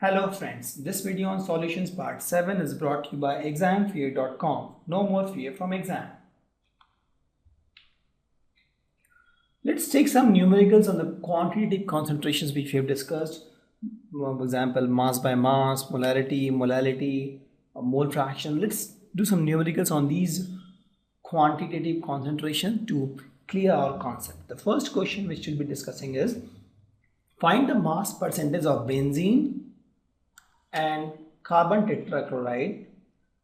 Hello friends, this video on solutions part 7 is brought to you by examfear.com. No more fear from exam. Let's take some numericals on the quantitative concentrations which we have discussed. For example, mass by mass, molality, mole fraction. Let's do some numericals on these quantitative concentration to clear our concept. The first question which we'll be discussing is find the mass percentage of benzene and carbon tetrachloride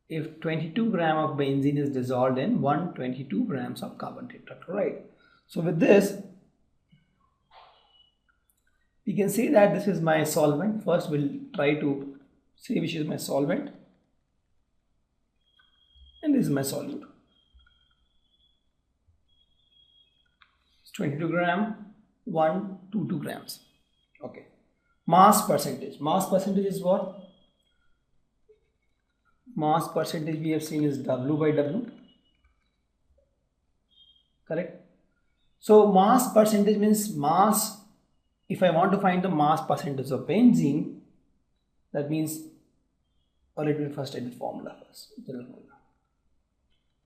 if 22 gram of benzene is dissolved in 122 grams of carbon tetrachloride. So with this, we can say that this is my solvent. First we'll try to say which is my solvent, and this is my solute. It's 22 gram, 122 grams. Okay. Mass percentage. Mass percentage is what? Mass percentage we have seen is W by W. Correct? So mass percentage means mass. If I want to find the mass percentage of benzene, that means, or let me first write the formula first.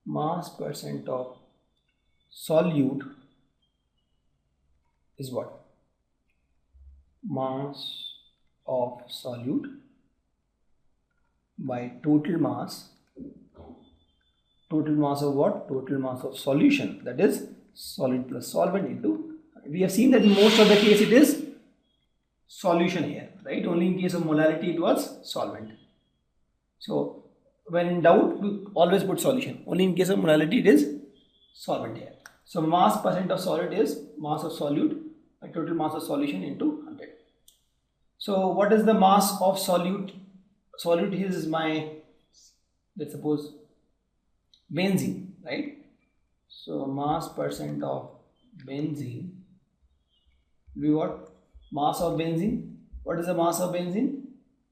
Mass percent of solute is what? Mass of solute by total mass. Total mass of what? Total mass of solution, that is solid plus solvent into. We have seen that in most of the case it is solution here, right? Only in case of molality it was solvent. So when in doubt we always put solution. Only in case of molality it is solvent here. So mass percent of solid is mass of solute by total mass of solution into 100. So what is the mass of solute? Solute is my, let's suppose, benzene, right? So mass percent of benzene will be what? Mass of benzene. What is the mass of benzene?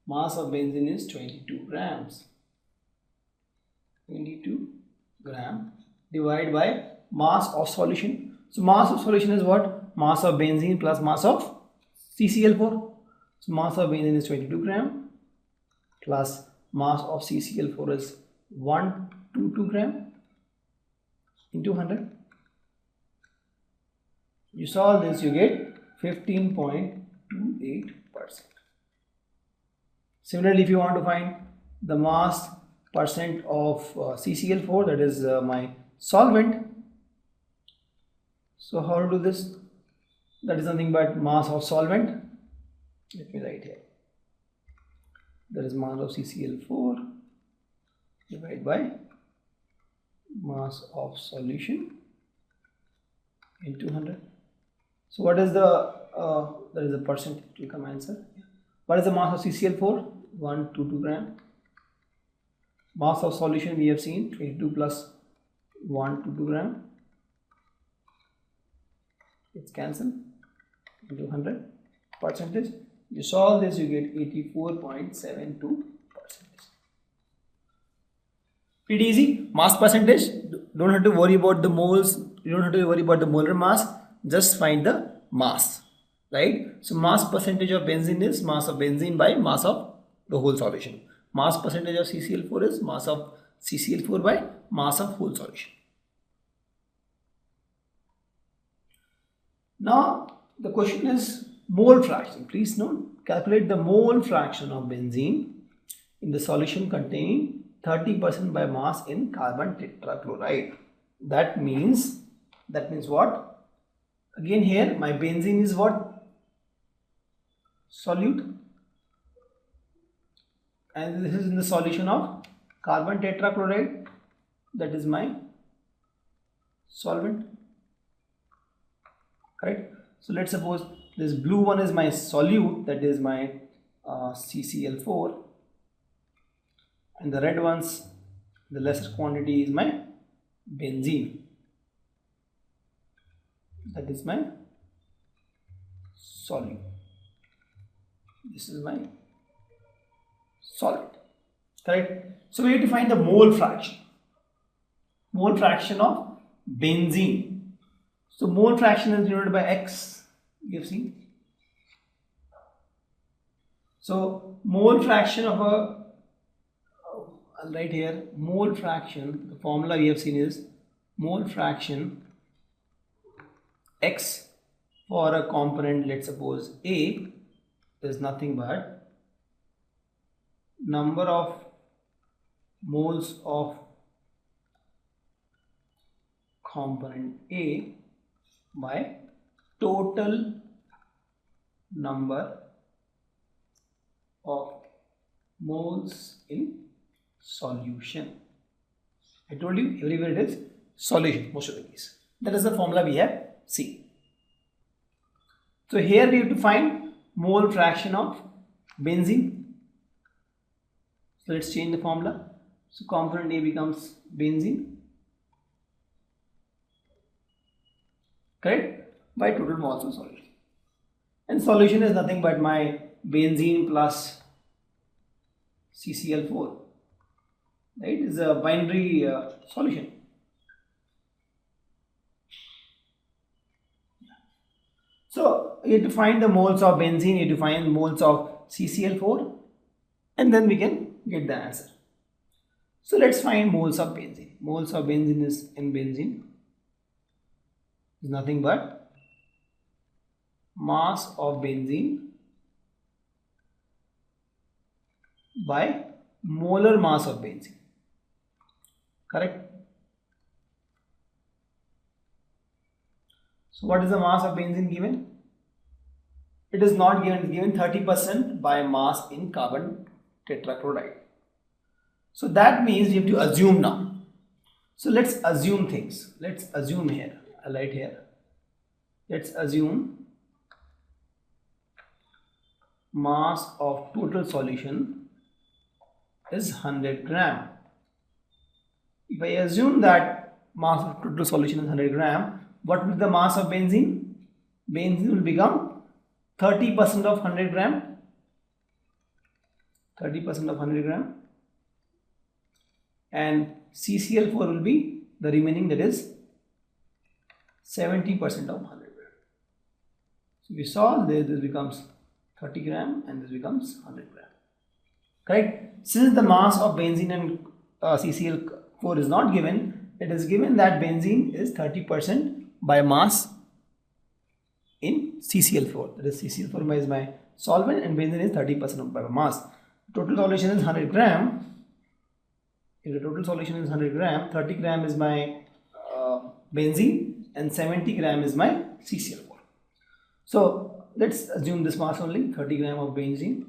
Mass of benzene is 22 grams. 22 gram divided by mass of solution. So mass of solution is what? Mass of benzene plus mass of CCl4. So mass of benzene is 22 gram plus mass of CCl4 is 122 gram into 100. You solve this, you get 15.28%. Similarly, if you want to find the mass percent of CCl4, that is my solvent. So how to do this? That is nothing but mass of solvent. Let me write here. That is mass of CCl4 divided by mass of solution into 100. So what is the that is the percent to come answer. What is the mass of CCl4? 122 gram. Mass of solution we have seen 22 plus 122 gram. It's cancelled into 100 percentage. You solve this, you get 84.72%. Pretty easy. Mass percentage. Don't have to worry about the moles. You don't have to worry about the molar mass. Just find the mass, right? So mass percentage of benzene is mass of benzene by mass of the whole solution. Mass percentage of CCl4 is mass of CCl4 by mass of whole solution. Now the question is mole fraction. Please note, calculate the mole fraction of benzene in the solution containing 30% by mass in carbon tetrachloride. That means what? Again here my benzene is what? Solute, and this is in the solution of carbon tetrachloride, that is my solvent, right? So let's suppose this blue one is my solute, that is my CCl4, and the red ones, the lesser quantity, is my benzene, that is my solute. This is my solid, correct? So we have to find the mole fraction of benzene. So mole fraction is denoted by X, you have seen. So mole fraction of a, I'll write here, mole fraction, the formula we have seen is mole fraction X for a component, let's suppose A, is nothing but number of moles of component A by total number of moles in solution. I told you everywhere it is solution most of the case. That is the formula we have seen. So here we have to find mole fraction of benzene. So let's change the formula. So component A becomes benzene, correct, by total moles of solution. And solution is nothing but my benzene plus CCl4, right? Is a binary solution. So you have to find the moles of benzene, you have to find moles of CCl4, and then we can get the answer. So let's find moles of benzene. Moles of benzene is in benzene is nothing but mass of benzene by molar mass of benzene, correct? So what is the mass of benzene given? It is not given, it is given 30% by mass in carbon tetrachloride. So that means we have to assume now. So let's assume things. Let's assume here, I'll write here. Let's assume mass of total solution is 100 gram. If I assume that mass of total solution is 100 gram, what will be the mass of benzene? Benzene will become 30% of 100 gram. 30% of 100 gram. And CCl4 will be the remaining, that is 70% of 100 gram. So we solve this, this becomes 30 gram and this becomes 100 gram. Correct? Since the mass of benzene and CCl4 is not given, it is given that benzene is 30% by mass in CCl4. That is CCl4 is my solvent and benzene is 30% by mass. Total solution is 100 gram. If the total solution is 100 gram, 30 gram is my benzene and 70 gram is my CCl4. So let's assume this mass only, 30 gram of benzene.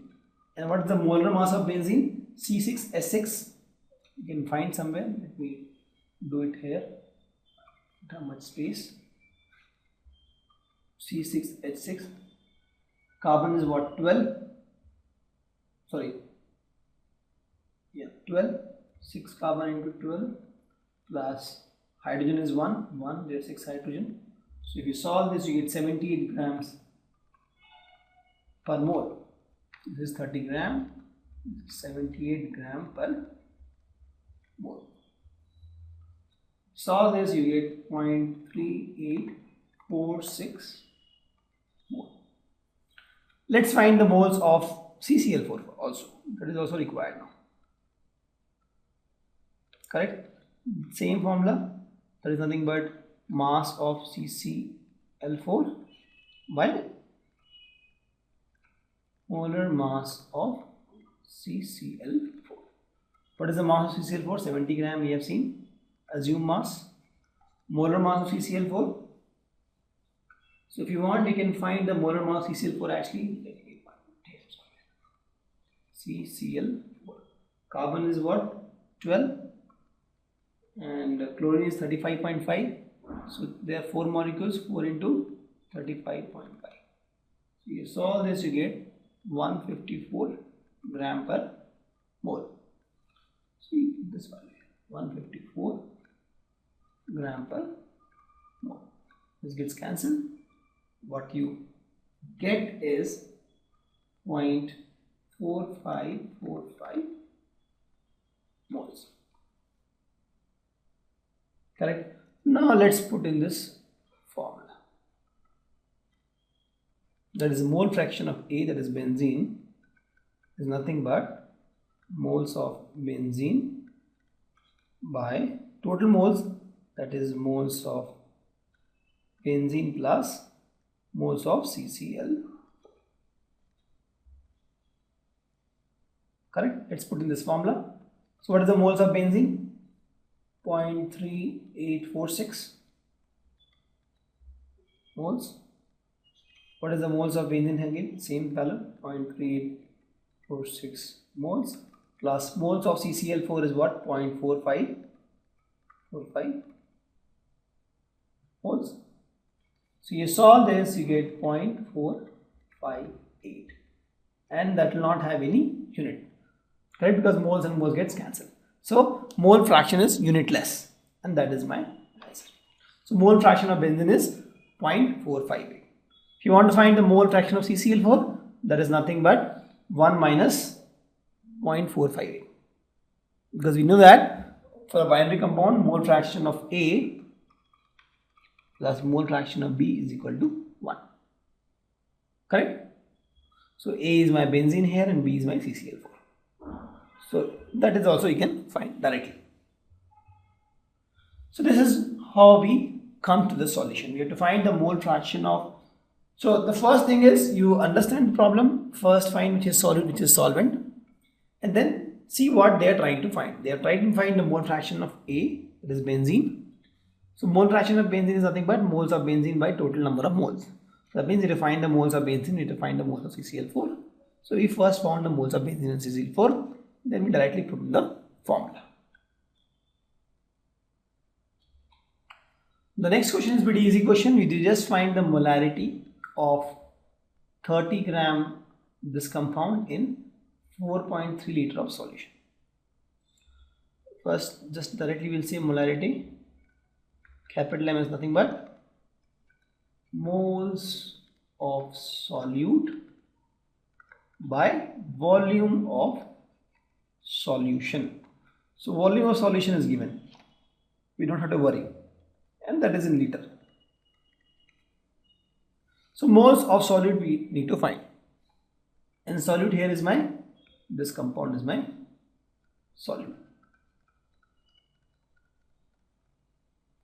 And what is the molar mass of benzene? C6H6. You can find somewhere. Let me do it here. Not much space. C6H6. Carbon is what? 12. Sorry. Yeah, 12. 6 carbon into 12 plus hydrogen is 1. There is 6 hydrogen. So if you solve this, you get 78 grams per mole. This is 30 gram, 78 gram per mole. Solve this, you get 0.3846 mole. Let's find the moles of CCl4 also. That is also required now. Correct? Same formula. That is nothing but mass of CCl4 by molar mass of CCl4. What is the mass of CCl4? 70 gram we have seen. Assume mass. Molar mass of CCl4. So if you want, you can find the molar mass of CCl4 actually. Let me CCl4. Carbon is what? 12. And chlorine is 35.5. So there are 4 molecules, 4 into 35.5. So you solve this, you get 154 gram per mole. See this value, 154 gram per mole. This gets cancelled. What you get is 0.4545 moles. Correct? Now let's put in this formula. That is mole fraction of A, that is benzene, is nothing but moles of benzene by total moles, that is moles of benzene plus moles of CCl. Correct? Let's put in this formula. So what is the moles of benzene? 0.3846 moles. What is the moles of benzene again? Same value, 0.3846 moles, plus moles of CCl4 is what? 0.4545 moles. So you solve this, you get 0.458, and that will not have any unit, correct? Because moles and moles gets cancelled. So mole fraction is unitless, and that is my answer. So mole fraction of benzene is 0.458. If you want to find the mole fraction of CCl4, that is nothing but 1 minus 0.458, because we know that for a binary compound, mole fraction of A plus mole fraction of B is equal to 1. Correct? So A is my benzene here and B is my CCl4. So that is also you can find directly. So this is how we come to the solution. We have to find the mole fraction of. So the first thing is you understand the problem. First find which is solid, which is solvent, and then see what they are trying to find. They are trying to find the mole fraction of A, that is benzene. So mole fraction of benzene is nothing but moles of benzene by total number of moles. So that means you have to find the moles of benzene, you have to find the moles of CCl4. So we first found the moles of benzene and CCl4, then we directly put in the formula. The next question is a pretty easy question. We just find the molarity of 30 gram this compound in 4.3 liter of solution. First, just directly we'll say molarity. Capital M is nothing but moles of solute by volume of solution. So volume of solution is given. We don't have to worry. And that is in liter. So moles of solute we need to find. And solute here is this compound is my solute.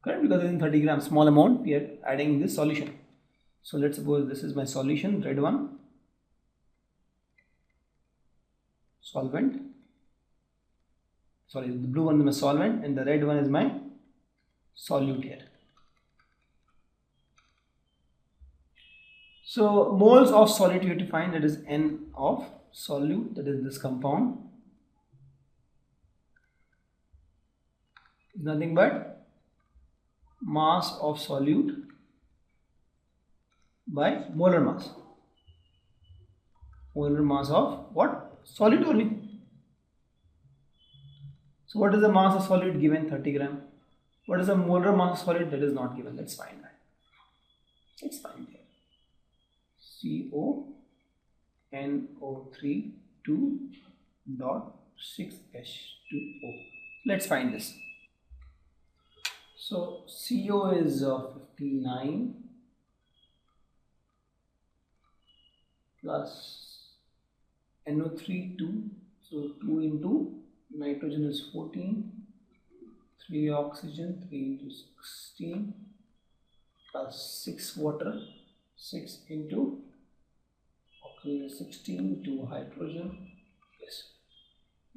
Correct? Because in 30 grams, small amount, we are adding this solution. So let's suppose this is my solution, red one, solvent. Sorry, the blue one is my solvent and the red one is my solute here. So moles of solute you have to find, that is N of solute, that is this compound, is nothing but mass of solute by molar mass. Molar mass of what? Solute only. So what is the mass of solute given? 30 gram. What is the molar mass of solute? That is not given. Let's find that. Let's find here. CONO3 2.6H2O. Let's find this. So CO is 59 plus NO3 2. So 2 into nitrogen is 14. 3 oxygen, 3 into 16 plus 6 water, 6 into 16 to hydrogen. Yes.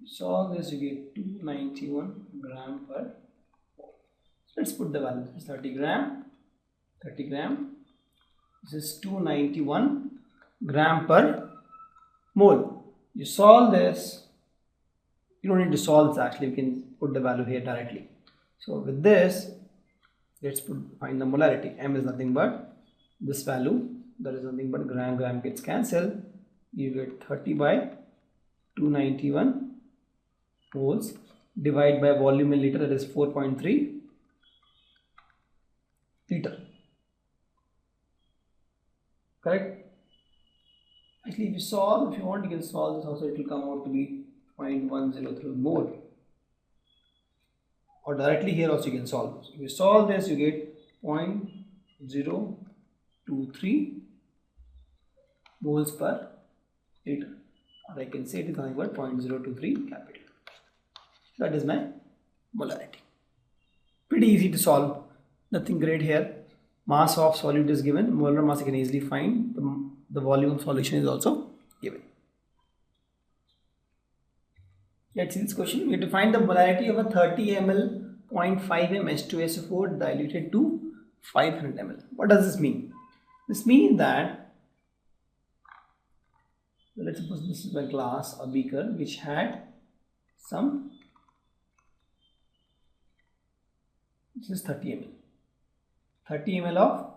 So this you get 291 gram per mole. So let's put the value. This is 30 gram. 30 gram. This is 291 gram per mole. You solve this. You don't need to solve this actually. You can put the value here directly. So with this, let's find the molarity. M is nothing but this value. That is nothing but gram gets cancelled. You get 30 by 291 moles divided by volume in liter, that is 4.3 liter. Correct? Actually, if you want, you can solve this also. It will come out to be 0.103 mole. Or directly here also you can solve this. If you solve this, you get 0.023 moles per liter. or I can say it is nothing but 0.023 capital. That is my molarity. Pretty easy to solve, nothing great here. Mass of solute is given, molar mass you can easily find, the volume of solution is also given. Let's see this question. We have to find the molarity of a 30 ml 0.5 m H2SO4 diluted to 500 ml. What does this mean? This means that, let's suppose this is a glass, a beaker which had some, this is 30 ml. 30 ml of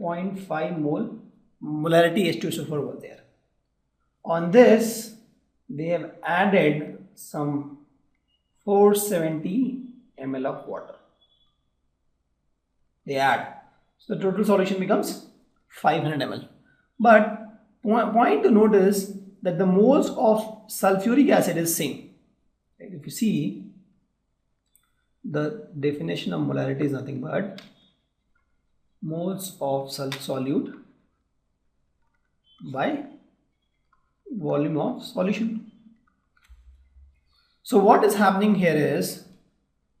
0.5 mole molarity H2SO4 over there. On this, they have added some 470 ml of water. They add. So the total solution becomes 500 ml. But point to notice that the moles of sulfuric acid is same. If you see, the definition of molarity is nothing but moles of solute by volume of solution. So what is happening here is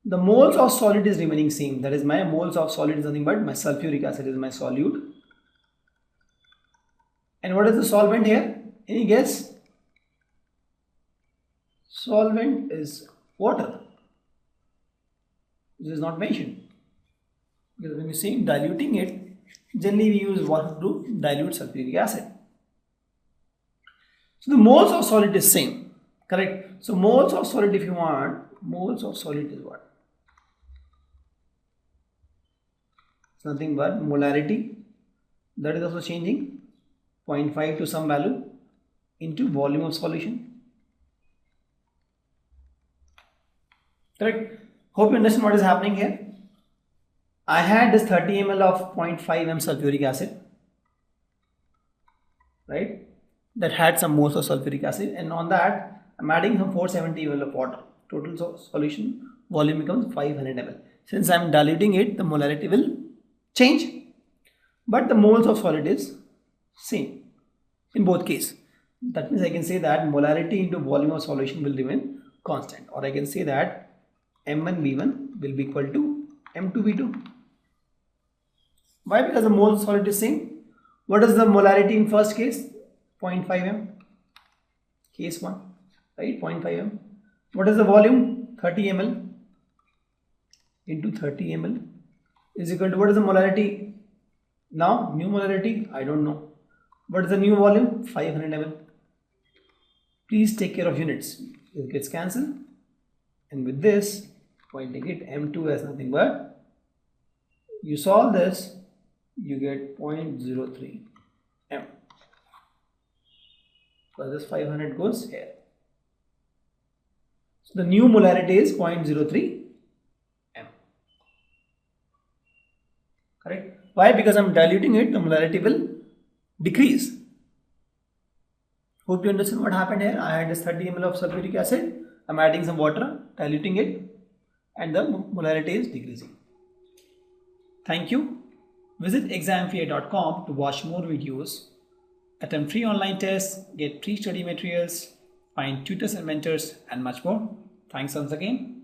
the moles of solid is remaining same. That is, my moles of solid is nothing but my sulfuric acid is my solute. And what is the solvent here? Any guess? Solvent is water. This is not mentioned. Because when we say diluting it, generally we use water to dilute sulfuric acid. So the moles of solid is same. Correct. So moles of solid, if you want, moles of solid is what? It's nothing but molarity. That is also changing 0.5 to some value into volume of solution. Correct. Hope you understand what is happening here. I had this 30 ml of 0.5 m sulfuric acid, right? That had some moles of sulfuric acid, and on that I'm adding some 470 ml of water. Total solution volume becomes 500 ml. Since I'm diluting it, the molarity will change, but the moles of solid is same in both cases. That means I can say that molarity into volume of solution will remain constant, or I can say that M1V1 will be equal to M2V2. Why? Because the moles of solid is same. What is the molarity in first case? 0.5 m. Case 1. Right, 0.5 m. What is the volume? 30 ml into 30 ml is equal to, what is the molarity now? New molarity, I don't know. What is the new volume? 500 ml. Please take care of units. It gets cancelled, and with this, pointing it M2 as nothing but, you solve this, you get 0.03 m. So this 500 goes here. So the new molarity is 0.03 m. Correct? Why? Because I'm diluting it, the molarity will decrease. Hope you understand what happened here. I had this 30 ml of sulfuric acid. I'm adding some water, diluting it, and the molarity is decreasing. Thank you. Visit examfear.com to watch more videos, attempt free online tests, get free study materials, find tutors and mentors, and much more. Thanks once again.